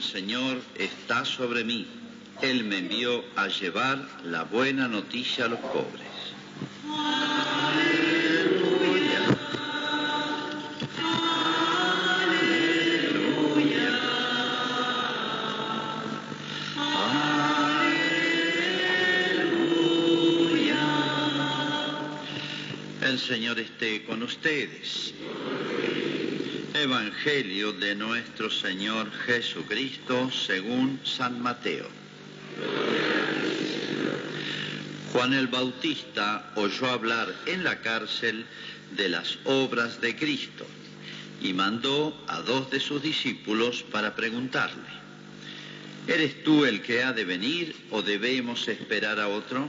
del Señor está sobre mí. Él me envió a llevar la buena noticia a los pobres. Aleluya. Aleluya. Aleluya. El Señor esté con ustedes. Evangelio de nuestro Señor Jesucristo según San Mateo. Juan el Bautista oyó hablar en la cárcel de las obras de Cristo y mandó a 2 de sus discípulos para preguntarle: ¿eres tú el que ha de venir o debemos esperar a otro?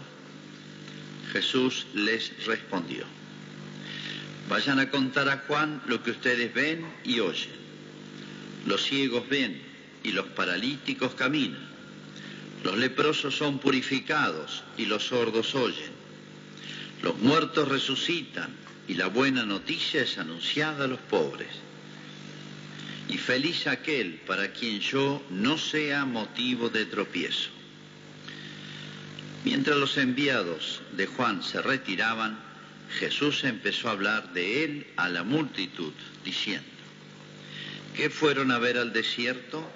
Jesús les respondió: vayan a contar a Juan lo que ustedes ven y oyen. Los ciegos ven y los paralíticos caminan. Los leprosos son purificados y los sordos oyen. Los muertos resucitan y la buena noticia es anunciada a los pobres. Y feliz aquel para quien yo no sea motivo de tropiezo. Mientras los enviados de Juan se retiraban, Jesús empezó a hablar de él a la multitud, diciendo: ¿qué fueron a ver al desierto?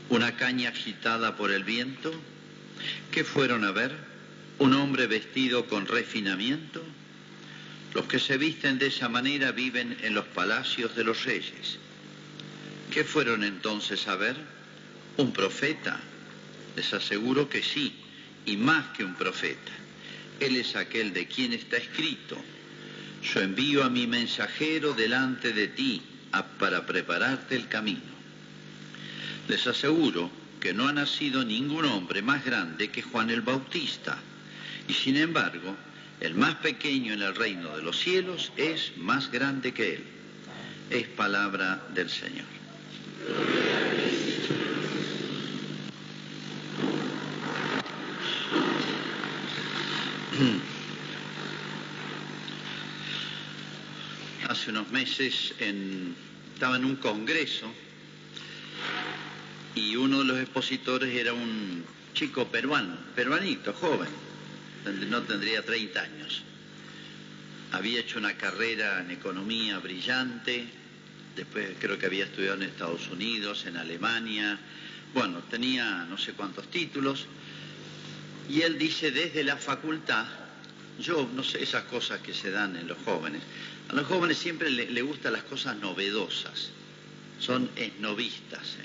¿Una caña agitada por el viento? ¿Qué fueron a ver? ¿Un hombre vestido con refinamiento? Los que se visten de esa manera viven en los palacios de los reyes. ¿Qué fueron entonces a ver? ¿Un profeta? Les aseguro que sí, y más que un profeta. Él es aquel de quien está escrito: yo envío a mi mensajero delante de ti para prepararte el camino. Les aseguro que no ha nacido ningún hombre más grande que Juan el Bautista, y sin embargo, el más pequeño en el reino de los cielos es más grande que él. Es palabra del Señor. Hace unos meses estaba en un congreso y uno de los expositores era un chico peruanito, joven, no tendría 30 años. Había hecho una carrera en economía brillante, después creo que había estudiado en Estados Unidos, en Alemania, bueno, tenía no sé cuántos títulos, y él dice: desde la facultad, yo no sé, esas cosas que se dan en los jóvenes, a los jóvenes siempre le gustan las cosas novedosas, son esnovistas,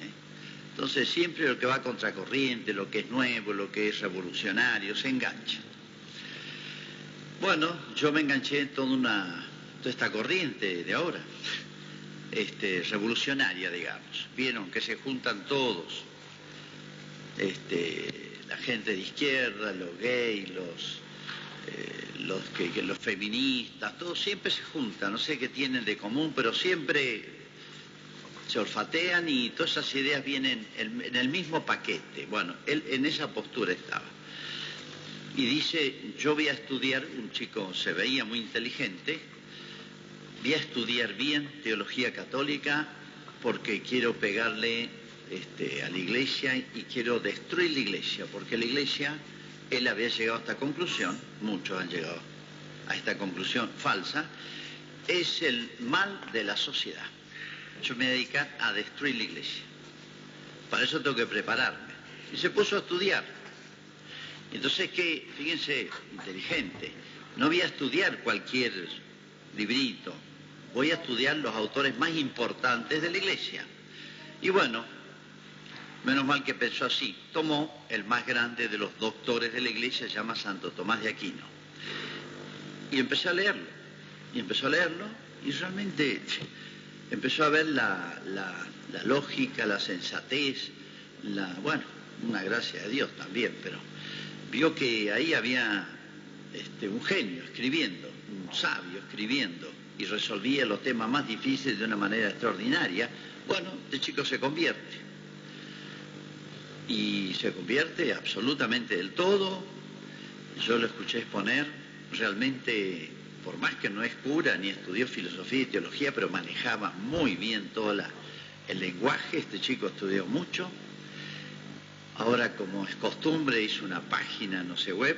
Entonces siempre lo que va a contracorriente, lo que es nuevo, lo que es revolucionario, se engancha. Bueno, yo me enganché en toda esta corriente de ahora, revolucionaria, digamos. Vieron que se juntan todos, la gente de izquierda, los gays, los feministas, todos siempre se juntan, no sé qué tienen de común, pero siempre se olfatean y todas esas ideas vienen en el mismo paquete. Bueno, él en esa postura estaba. Y dice: yo voy a estudiar, un chico se veía muy inteligente, voy a estudiar bien teología católica porque quiero pegarle a la iglesia y quiero destruir la iglesia, porque la iglesia, él había llegado a esta conclusión, muchos han llegado a esta conclusión falsa, es el mal de la sociedad. Yo me voy a dedicar a destruir la iglesia. Para eso tengo que prepararme. Y se puso a estudiar. Entonces, fíjense, inteligente, no voy a estudiar cualquier librito, voy a estudiar los autores más importantes de la iglesia. Y bueno, menos mal que pensó así, tomó el más grande de los doctores de la iglesia, se llama Santo Tomás de Aquino. Y empecé a leerlo, y realmente empezó a ver la lógica, la sensatez, bueno, una gracia de Dios también, pero vio que ahí había un genio escribiendo, un sabio escribiendo, y resolvía los temas más difíciles de una manera extraordinaria. Bueno, de chico se convierte. Y se convierte absolutamente del todo. Yo lo escuché exponer, realmente, por más que no es cura ni estudió filosofía y teología, pero manejaba muy bien toda el lenguaje. Este chico estudió mucho. Ahora, como es costumbre, hizo una página, no sé, web.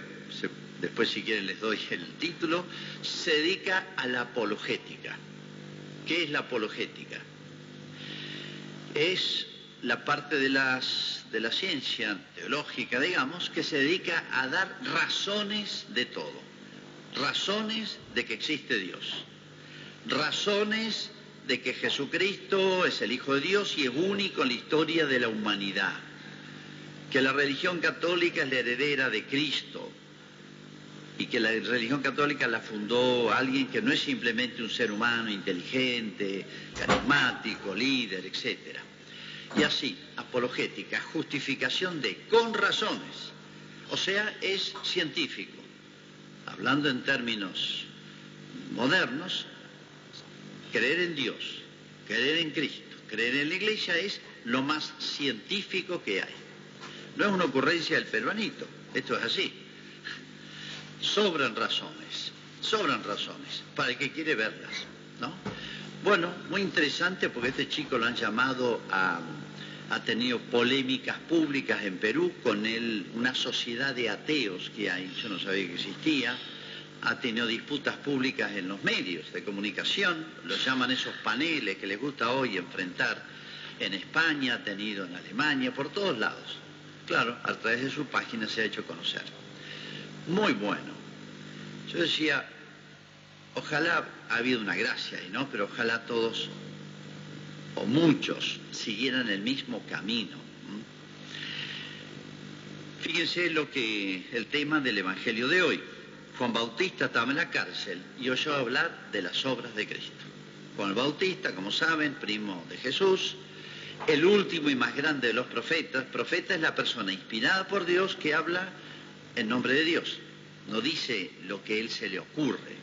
Después, si quieren, les doy el título. Se dedica a la apologética. ¿Qué es la apologética? Es la parte de la ciencia teológica, digamos, que se dedica a dar razones de todo. Razones de que existe Dios. Razones de que Jesucristo es el Hijo de Dios y es único en la historia de la humanidad. Que la religión católica es la heredera de Cristo y que la religión católica la fundó alguien que no es simplemente un ser humano inteligente, carismático, líder, etc. Y así, apologética, justificación de, con razones, o sea, es científico. Hablando en términos modernos, creer en Dios, creer en Cristo, creer en la Iglesia es lo más científico que hay. No es una ocurrencia del peruanito, esto es así. Sobran razones, para el que quiere verlas, ¿no? Bueno, muy interesante porque este chico lo han llamado ha tenido polémicas públicas en Perú con una sociedad de ateos que hay, yo no sabía que existía. Ha tenido disputas públicas en los medios de comunicación, los llaman esos paneles que les gusta hoy enfrentar. En España, ha tenido en Alemania, por todos lados. Claro, a través de su página se ha hecho conocer. Muy bueno. Yo decía, ojalá, ha habido una gracia ahí, ¿no? Pero ojalá todos, o muchos, siguieran el mismo camino. Fíjense el tema del Evangelio de hoy. Juan Bautista estaba en la cárcel y oyó hablar de las obras de Cristo. Juan el Bautista, como saben, primo de Jesús, el último y más grande de los profetas. Profeta es la persona inspirada por Dios que habla en nombre de Dios. No dice lo que a él se le ocurre.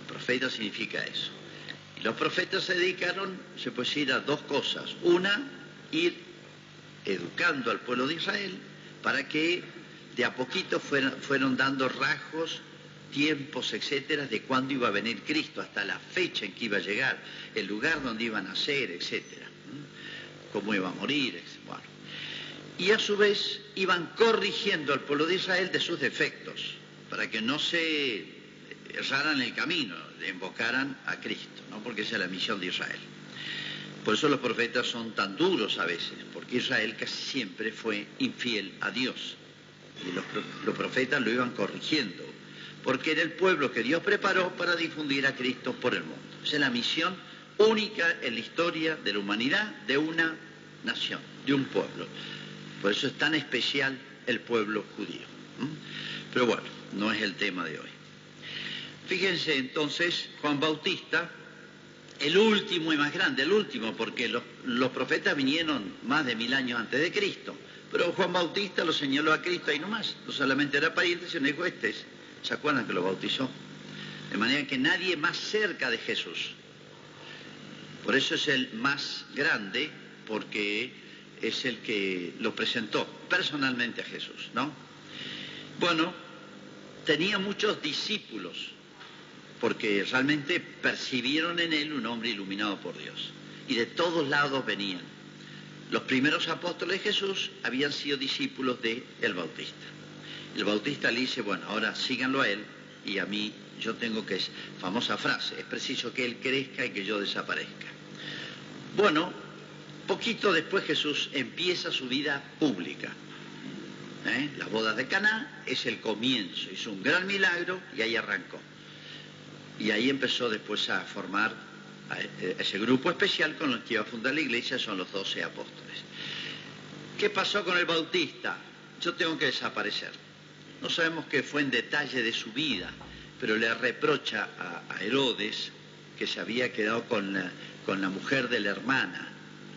Profeta significa eso. Y los profetas se dedicaron, se puede decir, a dos cosas. Una, ir educando al pueblo de Israel para que de a poquito fueron dando rasgos, tiempos, etcétera, de cuándo iba a venir Cristo, hasta la fecha en que iba a llegar, el lugar donde iba a nacer, etcétera, cómo iba a morir, bueno. Y a su vez iban corrigiendo al pueblo de Israel de sus defectos, para que no se erraran el camino, invocaran a Cristo, ¿no? Porque esa es la misión de Israel. Por eso los profetas son tan duros a veces, porque Israel casi siempre fue infiel a Dios. Y los profetas lo iban corrigiendo, porque era el pueblo que Dios preparó para difundir a Cristo por el mundo. Esa es la misión única en la historia de la humanidad, de una nación, de un pueblo. Por eso es tan especial el pueblo judío. Pero bueno, no es el tema de hoy. Fíjense entonces, Juan Bautista, el último y más grande, el último, porque los profetas vinieron más de 1000 años antes de Cristo. Pero Juan Bautista lo señaló a Cristo ahí nomás, no solamente era pariente, sino dijo, ¿se acuerdan que lo bautizó? De manera que nadie más cerca de Jesús. Por eso es el más grande, porque es el que lo presentó personalmente a Jesús, ¿no? Bueno, tenía muchos discípulos, porque realmente percibieron en él un hombre iluminado por Dios. Y de todos lados venían. Los primeros apóstoles de Jesús habían sido discípulos de el Bautista. El Bautista le dice, bueno, ahora síganlo a él y a mí, yo tengo que, famosa frase, es preciso que él crezca y que yo desaparezca. Bueno, poquito después Jesús empieza su vida pública. Las bodas de Caná es el comienzo, hizo un gran milagro y ahí arrancó. Y ahí empezó después a formar ese grupo especial con los que iba a fundar la iglesia, son los 12 apóstoles. ¿Qué pasó con el Bautista? Yo tengo que desaparecer. No sabemos qué fue en detalle de su vida, pero le reprocha a Herodes que se había quedado con la mujer de la hermana,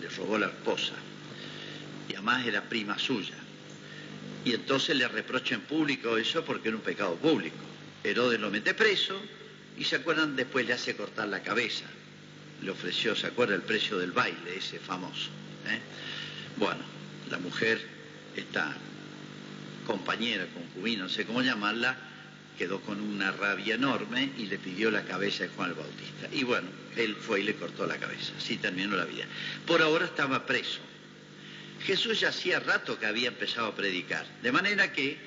le robó la esposa, y además era prima suya. Y entonces le reprocha en público eso porque era un pecado público. Herodes lo mete preso y se acuerdan, después le hace cortar la cabeza. Le ofreció, ¿se acuerda el precio del baile, ese famoso? Bueno, la mujer, esta compañera, concubina, no sé cómo llamarla, quedó con una rabia enorme y le pidió la cabeza de Juan el Bautista. Y bueno, él fue y le cortó la cabeza. Así terminó la vida. Por ahora estaba preso. Jesús ya hacía rato que había empezado a predicar. De manera que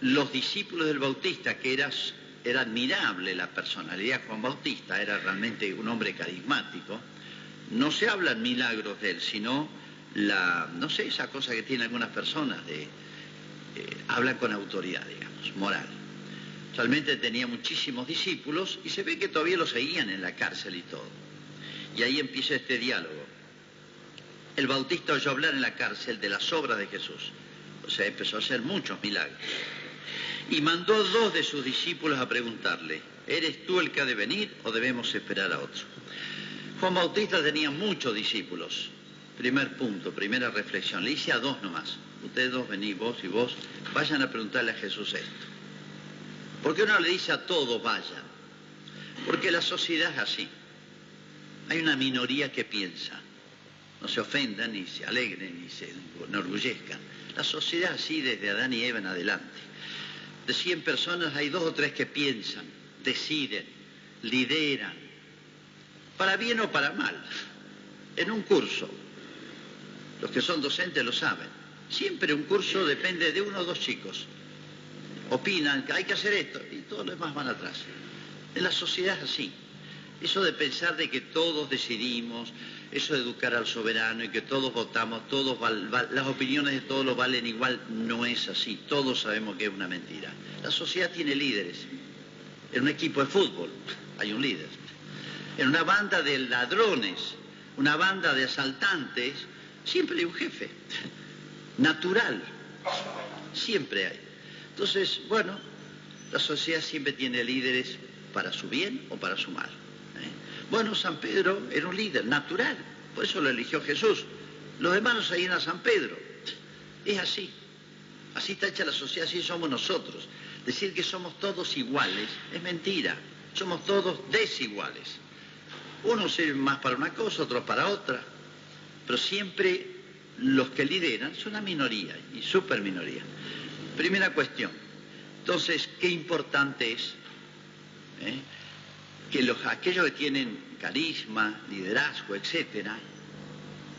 los discípulos del Bautista, que era admirable la personalidad de Juan Bautista, era realmente un hombre carismático, no se hablan milagros de él, sino no sé, esa cosa que tienen algunas personas, hablan con autoridad, digamos, moral. Realmente tenía muchísimos discípulos y se ve que todavía lo seguían en la cárcel y todo. Y ahí empieza este diálogo. El Bautista oyó hablar en la cárcel de las obras de Jesús. O sea, empezó a hacer muchos milagros. Y mandó a 2 de sus discípulos a preguntarle, ¿eres tú el que ha de venir o debemos esperar a otro? Juan Bautista tenía muchos discípulos. Primer punto, primera reflexión. Le hice a 2 nomás. Ustedes 2 venís, vos y vos, vayan a preguntarle a Jesús esto. ¿Por qué no le dice a todos vayan? Porque la sociedad es así. Hay una minoría que piensa. No se ofendan, ni se alegren, ni se enorgullezcan. La sociedad así desde Adán y Eva en adelante. De 100 personas hay 2 o 3 que piensan, deciden, lideran, para bien o para mal. En un curso, los que son docentes lo saben, siempre un curso depende de 1 o 2 chicos. Opinan que hay que hacer esto y todos los demás van atrás. En la sociedad es así. Eso de pensar de que todos decidimos, eso de educar al soberano y que todos votamos, las opiniones de todos lo valen igual, no es así. Todos sabemos que es una mentira. La sociedad tiene líderes. En un equipo de fútbol hay un líder. En una banda de ladrones, una banda de asaltantes, siempre hay un jefe. Natural. Siempre hay. Entonces, bueno, la sociedad siempre tiene líderes para su bien o para su mal. Bueno, San Pedro era un líder natural, por eso lo eligió Jesús. Los demás no seguían a San Pedro. Es así. Así está hecha la sociedad, así somos nosotros. Decir que somos todos iguales es mentira. Somos todos desiguales. Unos sirven más para una cosa, otros para otra. Pero siempre los que lideran son una minoría y super minoría. Primera cuestión. Entonces, qué importante es que aquellos que tienen carisma, liderazgo, etcétera,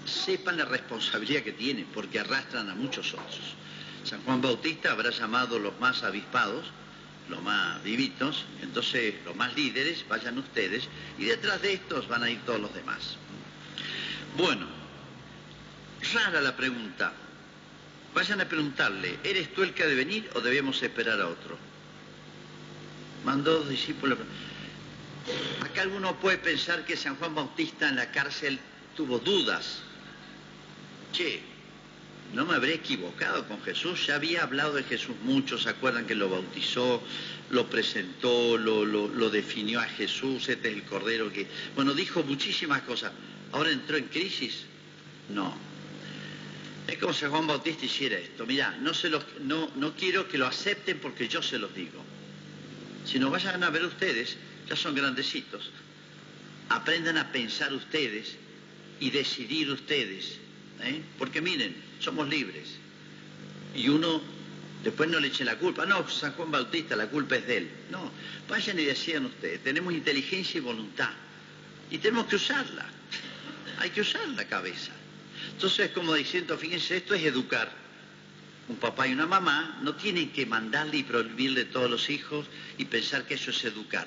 sepan la responsabilidad que tienen, porque arrastran a muchos otros. San Juan Bautista habrá llamado los más avispados, los más vivitos, entonces los más líderes, vayan ustedes, y detrás de estos van a ir todos los demás. Bueno, rara la pregunta. Vayan a preguntarle, ¿eres tú el que ha de venir o debemos esperar a otro? Mandó 2 discípulos. Acá alguno puede pensar que San Juan Bautista en la cárcel tuvo dudas. Che, no me habré equivocado con Jesús, ya había hablado de Jesús mucho, ¿se acuerdan que lo bautizó, lo presentó, lo definió a Jesús, este es el Cordero que... Bueno, dijo muchísimas cosas. ¿Ahora entró en crisis? No. Es como si Juan Bautista hiciera esto. Mirá, no quiero que lo acepten porque yo se los digo. Si no, vayan a ver ustedes, ya son grandecitos. Aprendan a pensar ustedes y decidir ustedes. Porque miren, somos libres. Y uno, después no le echen la culpa. No, San Juan Bautista, la culpa es de él. No, vayan y decidan ustedes. Tenemos inteligencia y voluntad. Y tenemos que usarla. Hay que usar la cabeza. Entonces, como diciendo, fíjense, esto es educar. Un papá y una mamá no tienen que mandarle y prohibirle a todos los hijos y pensar que eso es educar.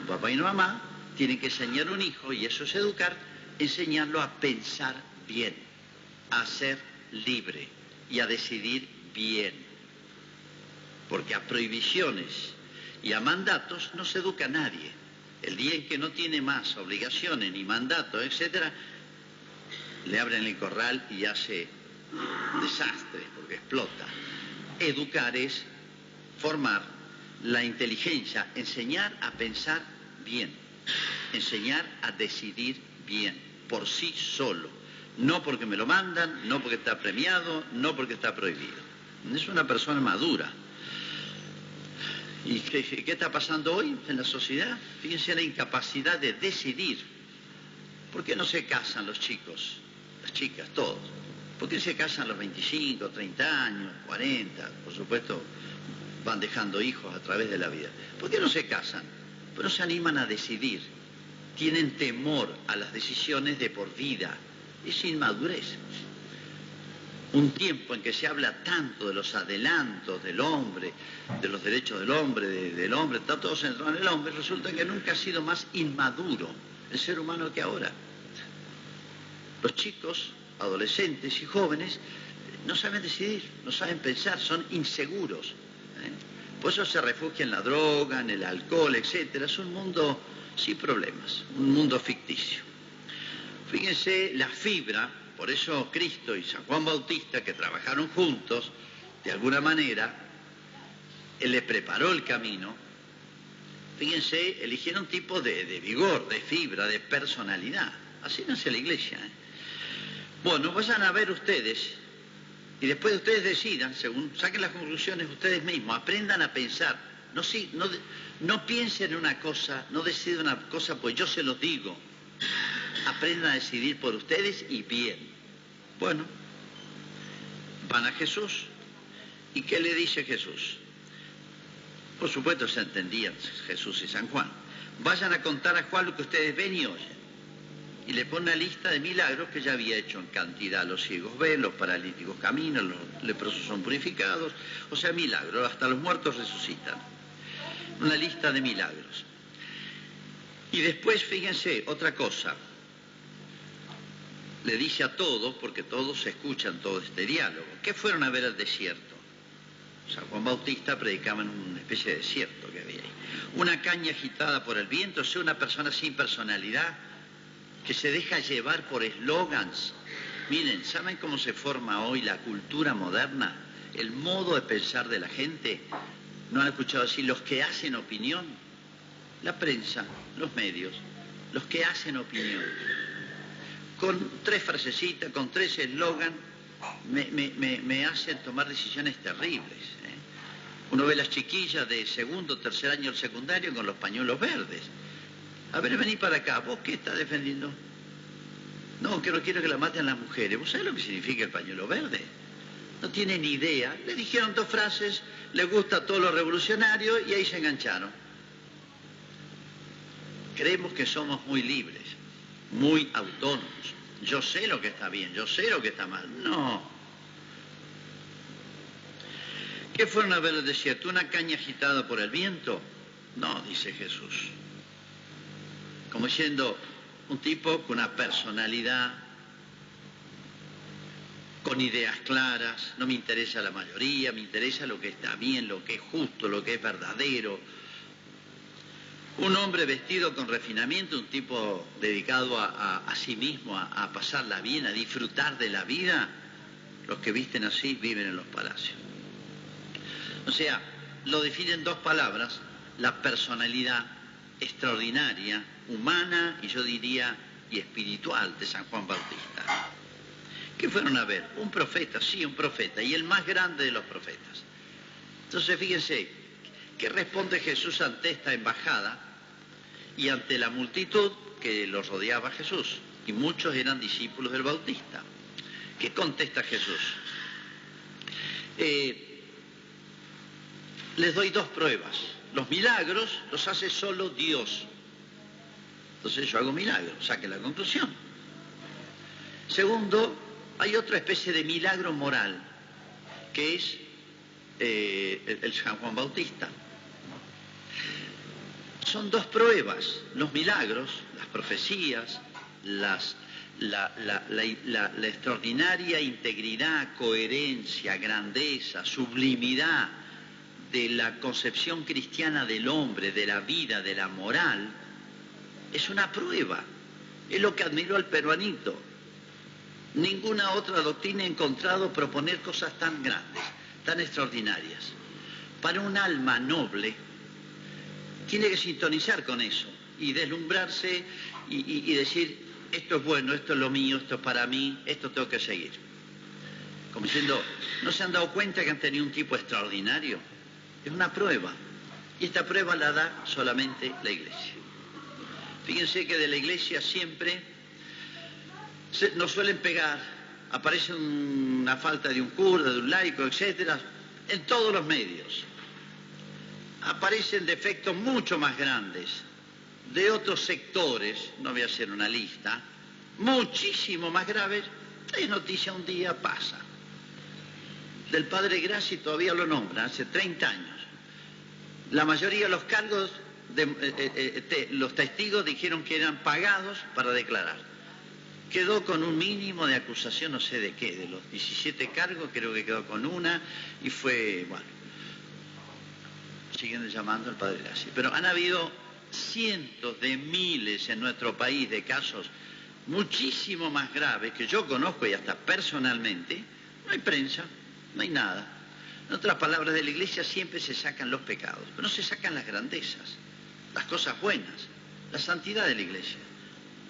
Un papá y una mamá tienen que enseñar a un hijo, y eso es educar, enseñarlo a pensar bien, a ser libre y a decidir bien. Porque a prohibiciones y a mandatos no se educa a nadie. El día en que no tiene más obligaciones ni mandatos, etcétera, le abren el corral y hace desastres porque explota. Educar es formar la inteligencia, enseñar a pensar bien, enseñar a decidir bien, por sí solo, no porque me lo mandan, no porque está premiado, no porque está prohibido. Es una persona madura. ¿Y qué está pasando hoy en la sociedad? Fíjense la incapacidad de decidir. ¿Por qué no se casan los chicos? Las chicas, todos. ¿Por qué se casan a los 25, 30 años, 40? Por supuesto, van dejando hijos a través de la vida. ¿Por qué no se casan? Pues no se animan a decidir. Tienen temor a las decisiones de por vida. Es inmadurez. Un tiempo en que se habla tanto de los adelantos del hombre, de los derechos del hombre, del hombre, está todo centrado en el hombre, resulta que nunca ha sido más inmaduro el ser humano que ahora. Los chicos, adolescentes y jóvenes no saben decidir, no saben pensar, son inseguros. Por eso se refugian en la droga, en el alcohol, etc. Es un mundo sin problemas, un mundo ficticio. Fíjense la fibra, por eso Cristo y San Juan Bautista, que trabajaron juntos, de alguna manera, él le preparó el camino. Fíjense, eligieron tipo de vigor, de fibra, de personalidad. Así nace la iglesia. Bueno, vayan a ver ustedes, y después ustedes decidan, según saquen las conclusiones ustedes mismos, aprendan a pensar. No piensen en una cosa, no decidan una cosa, pues yo se los digo. Aprendan a decidir por ustedes y bien. Bueno, van a Jesús. ¿Y qué le dice Jesús? Por supuesto se entendían Jesús y San Juan. Vayan a contar a Juan lo que ustedes ven y oyen. Y le pone una lista de milagros que ya había hecho en cantidad. Los ciegos ven, los paralíticos caminan, los leprosos son purificados. O sea, milagros, hasta los muertos resucitan. Una lista de milagros. Y después, fíjense, otra cosa. Le dice a todos, porque todos escuchan todo este diálogo, ¿qué fueron a ver al desierto? San Juan Bautista predicaba en una especie de desierto que había ahí. Una caña agitada por el viento, o sea, una persona sin personalidad, que se deja llevar por eslogans. Miren, ¿saben cómo se forma hoy la cultura moderna? El modo de pensar de la gente. ¿No han escuchado decir los que hacen opinión? La prensa, los medios, los que hacen opinión. Con 3 frasecitas, con 3 eslogans, me hacen tomar decisiones terribles. Uno ve las chiquillas de segundo, tercer año del secundario con los pañuelos verdes. A ver, vení para acá. ¿Vos qué estás defendiendo? No, que no quiero que la maten las mujeres. ¿Vos sabés lo que significa el pañuelo verde? No tienen ni idea. Le dijeron 2 frases, les gusta todo lo revolucionario y ahí se engancharon. Creemos que somos muy libres, muy autónomos. Yo sé lo que está bien, yo sé lo que está mal. No. ¿Qué fueron a ver al desierto? ¿Una caña agitada por el viento? No, dice Jesús. Como diciendo, un tipo con una personalidad, con ideas claras, no me interesa la mayoría, me interesa lo que está bien, lo que es justo, lo que es verdadero. Un hombre vestido con refinamiento, un tipo dedicado a sí mismo, a pasarla bien, a disfrutar de la vida. Los que visten así viven en los palacios. O sea, lo definen 2 palabras, la personalidad extraordinaria, humana y yo diría y espiritual de San Juan Bautista. ¿Qué fueron a ver? Un profeta, sí, un profeta, y el más grande de los profetas. Entonces, fíjense, ¿qué responde Jesús ante esta embajada y ante la multitud que los rodeaba a Jesús? Y muchos eran discípulos del Bautista. ¿Qué contesta Jesús? Les doy 2 pruebas. Los milagros los hace solo Dios. Entonces yo hago milagros, saquen la conclusión. Segundo, hay otra especie de milagro moral, que es el San Juan Bautista. Son 2 pruebas, los milagros, las profecías, la extraordinaria integridad, coherencia, grandeza, sublimidad de la concepción cristiana del hombre, de la vida, de la moral, es una prueba. Es lo que admiró al peruanito. Ninguna otra doctrina ha encontrado proponer cosas tan grandes, tan extraordinarias. Para un alma noble, tiene que sintonizar con eso y deslumbrarse y decir, esto es bueno, esto es lo mío, esto es para mí, esto tengo que seguir. Como diciendo, ¿no se han dado cuenta que han tenido un tipo extraordinario? Es una prueba. Y esta prueba la da solamente la Iglesia. Fíjense que de la Iglesia siempre nos suelen pegar, aparece una falta de un cura, de un laico, etcétera, en todos los medios. aparecen defectos mucho más grandes de otros sectores, no voy a hacer una lista, muchísimo más graves. Es noticia, un día pasa. Del padre Grassi todavía lo nombran, hace 30 años. La mayoría de los cargos, los testigos dijeron que eran pagados para declarar. Quedó con un mínimo de acusación, no sé de qué, de los 17 cargos, creo que quedó con una, y fue, bueno, siguen llamando al padre Grassi. Pero han habido cientos de miles en nuestro país de casos muchísimo más graves, que yo conozco y hasta personalmente. No hay prensa, no hay nada. En otras palabras, de la iglesia siempre se sacan los pecados, pero no se sacan las grandezas, las cosas buenas, la santidad de la iglesia.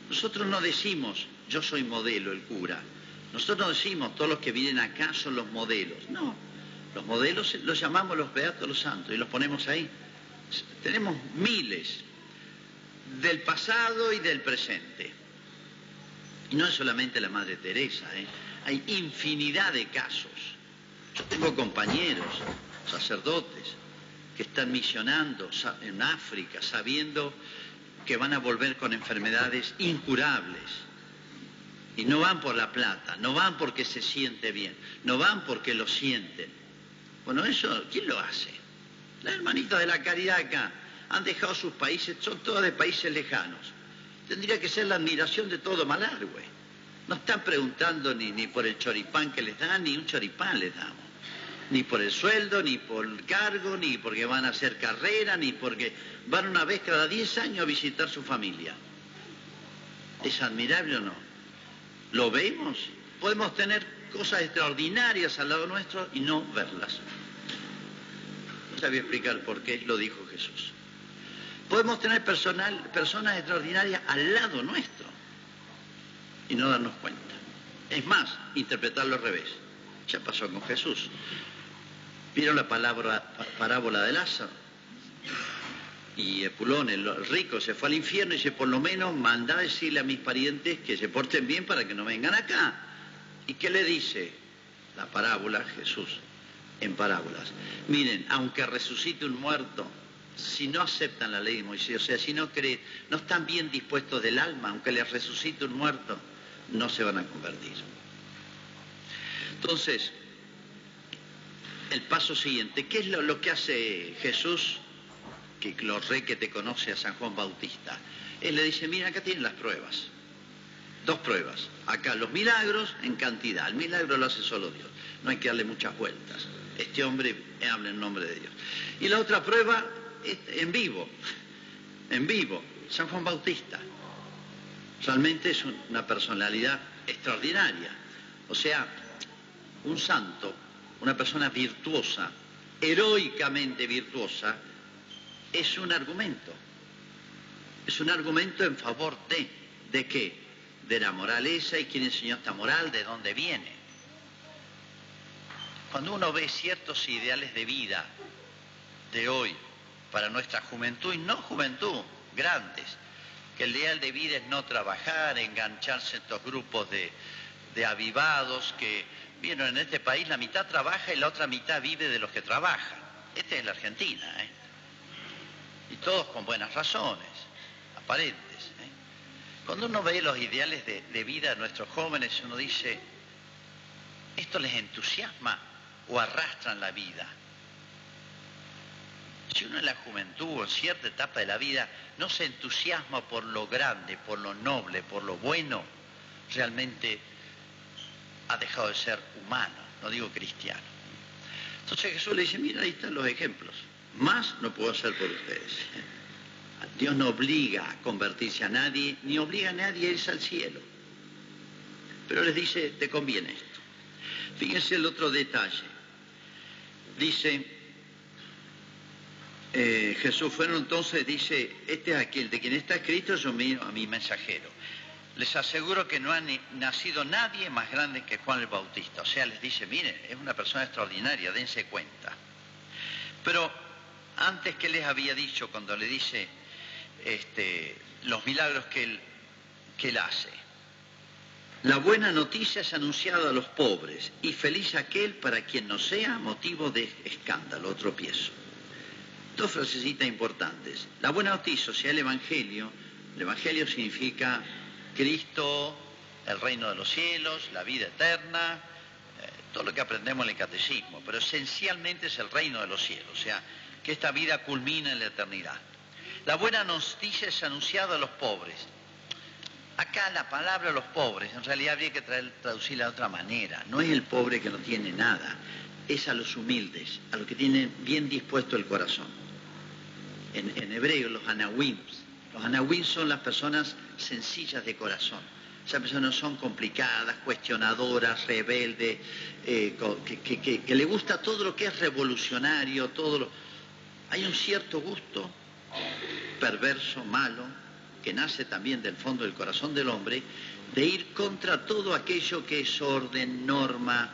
Nosotros no decimos, yo soy modelo, el cura. Nosotros no decimos, todos los que vienen acá son los modelos. No, los modelos los llamamos los beatos, los santos, y los ponemos ahí. Tenemos miles del pasado y del presente. Y no es solamente la Madre Teresa, hay infinidad de casos. Yo tengo compañeros, sacerdotes, que están misionando en África, sabiendo que van a volver con enfermedades incurables. Y no van por la plata, no van porque se siente bien, no van porque lo sienten. Bueno, eso, ¿quién lo hace? Las hermanitas de la caridad acá han dejado sus países, son todas de países lejanos. Tendría que ser la admiración de todo Malargüe. No están preguntando ni por el choripán que les dan, ni un choripán les damos. Ni por el sueldo, ni por el cargo, ni porque van a hacer carrera, ni porque van una vez cada 10 años a visitar su familia. ¿Es admirable o no? ¿Lo vemos? Podemos tener cosas extraordinarias al lado nuestro y no verlas. No sabía explicar por qué lo dijo Jesús. Podemos tener personas extraordinarias al lado nuestro y no darnos cuenta. Es más, interpretarlo al revés. Ya pasó con Jesús. ¿Vieron la parábola de Lázaro? Y Epulón, el rico, se fue al infierno y dice, por lo menos manda a decirle a mis parientes que se porten bien para que no vengan acá. ¿Y qué le dice la parábola Jesús en parábolas? Miren, aunque resucite un muerto, si no aceptan la ley de Moisés, o sea, si no creen, no están bien dispuestos del alma, aunque les resucite un muerto, no se van a convertir. Entonces, el paso siguiente, ¿qué es lo que hace Jesús, que lo que te conoce a San Juan Bautista? Él le dice, mira, acá tienen las pruebas. 2 pruebas. Acá los milagros en cantidad. El milagro lo hace solo Dios. No hay que darle muchas vueltas. Este hombre habla en nombre de Dios. Y la otra prueba, en vivo. En vivo. San Juan Bautista. Realmente es una personalidad extraordinaria. O sea, un santo, una persona virtuosa, heroicamente virtuosa, es un argumento. Es un argumento en favor ¿de qué? De la moraleza y quién enseñó esta moral, de dónde viene. Cuando uno ve ciertos ideales de vida de hoy para nuestra juventud, y no juventud, grandes, que el ideal de vida es no trabajar, engancharse en estos grupos de avivados que, vieron, en este país la mitad trabaja y la otra mitad vive de los que trabajan. Esta es la Argentina, y todos con buenas razones, aparentes. Cuando uno ve los ideales de vida de nuestros jóvenes, uno dice, ¿esto les entusiasma o arrastran la vida? Si uno en la juventud o en cierta etapa de la vida no se entusiasma por lo grande, por lo noble, por lo bueno, realmente ha dejado de ser humano, no digo cristiano. Entonces Jesús le dice, mira, ahí están los ejemplos. Más no puedo hacer por ustedes. Dios no obliga a convertirse a nadie, ni obliga a nadie a irse al cielo. Pero les dice, te conviene esto. Fíjense el otro detalle. Dice, Jesús fueron entonces, dice, este es aquel de quien está escrito, yo miro a mi mensajero. Les aseguro que no ha nacido nadie más grande que Juan el Bautista. O sea, les dice, miren, es una persona extraordinaria, dense cuenta. Pero antes, ¿qué les había dicho cuando le dice los milagros que él hace? La buena noticia es anunciada a los pobres, y feliz aquel para quien no sea motivo de escándalo o tropiezo. Dos frasecitas importantes. La buena noticia, o sea, el Evangelio significa Cristo, el reino de los cielos, la vida eterna, todo lo que aprendemos en el catecismo, pero esencialmente es el reino de los cielos, o sea, que esta vida culmina en la eternidad. La buena noticia es anunciada a los pobres. Acá la palabra los pobres, en realidad habría que traducirla de otra manera. No es el pobre que no tiene nada, es a los humildes, a los que tienen bien dispuesto el corazón. En hebreo, los anawim. Los anawim son las personas sencillas de corazón. Esas personas no son complicadas, cuestionadoras, rebeldes, que le gusta todo lo que es revolucionario, Hay un cierto gusto perverso, malo, que nace también del fondo del corazón del hombre, de ir contra todo aquello que es orden, norma,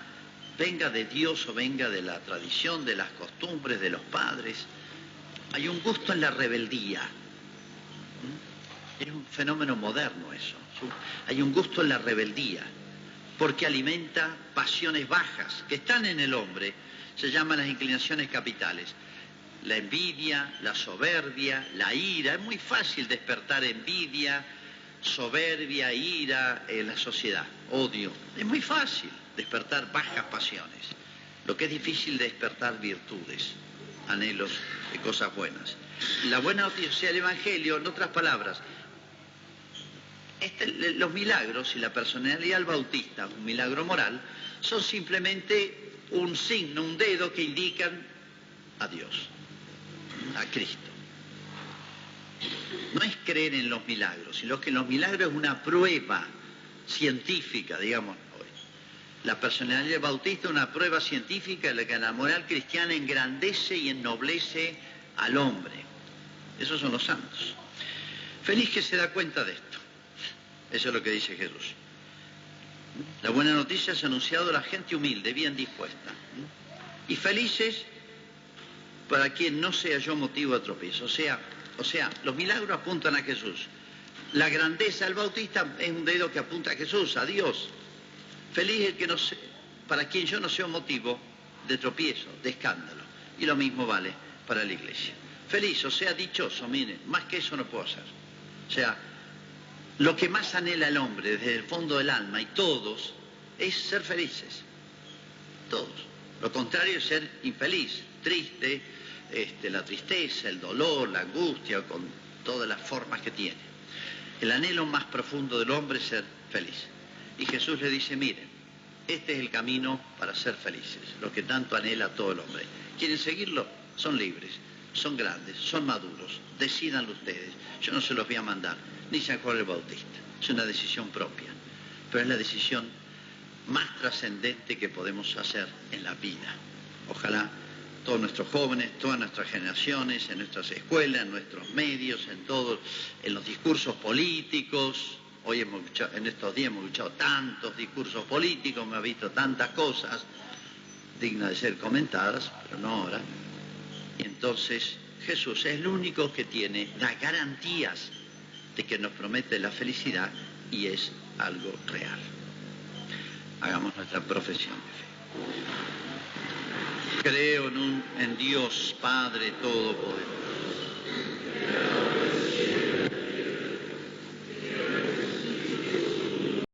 venga de Dios o venga de la tradición, de las costumbres, de los padres. Hay un gusto en la rebeldía. Es un fenómeno moderno eso. Hay un gusto en la rebeldía, porque alimenta pasiones bajas que están en el hombre, se llaman las inclinaciones capitales. La envidia, la soberbia, la ira. Es muy fácil despertar envidia, soberbia, ira en la sociedad, odio. Es muy fácil despertar bajas pasiones. Lo que es difícil despertar virtudes, anhelos de cosas buenas. La buena noticia del Evangelio, en otras palabras, los milagros y la personalidad del Bautista, un milagro moral, son simplemente un signo, un dedo que indican a Dios, a Cristo. No es creer en los milagros, sino que los milagros es una prueba científica, digamos hoy. La personalidad del Bautista es una prueba científica de la que la moral cristiana engrandece y ennoblece al hombre. Esos son los santos. Feliz que se da cuenta de esto. Eso es lo que dice Jesús. La buena noticia es anunciado a la gente humilde, bien dispuesta. Y felices para quien no sea yo motivo de tropiezo. O sea, los milagros apuntan a Jesús. La grandeza del Bautista es un dedo que apunta a Jesús, a Dios. Feliz el que no sea, para quien yo no sea motivo de tropiezo, de escándalo. Y lo mismo vale para la Iglesia. Feliz, o sea, dichoso, miren, más que eso no puedo hacer. O sea, lo que más anhela el hombre desde el fondo del alma, y todos, es ser felices. Todos. Lo contrario es ser infeliz, triste, la tristeza, el dolor, la angustia, con todas las formas que tiene. El anhelo más profundo del hombre es ser feliz. Y Jesús le dice, miren, este es el camino para ser felices, lo que tanto anhela todo el hombre. ¿Quieren seguirlo? Son libres, son grandes, son maduros, decídanlo ustedes. Yo no se los voy a mandar, ni San Juan el Bautista. Es una decisión propia, pero es la decisión más trascendente que podemos hacer en la vida. Ojalá todos nuestros jóvenes, todas nuestras generaciones, en nuestras escuelas, en nuestros medios, en los discursos políticos. Hoy en estos días hemos escuchado tantos discursos políticos, hemos visto tantas cosas dignas de ser comentadas, pero no ahora. Y entonces Jesús es el único que tiene las garantías de que nos promete la felicidad y es algo real. Hagamos nuestra profesión de fe. Creo en Dios Padre Todopoderoso.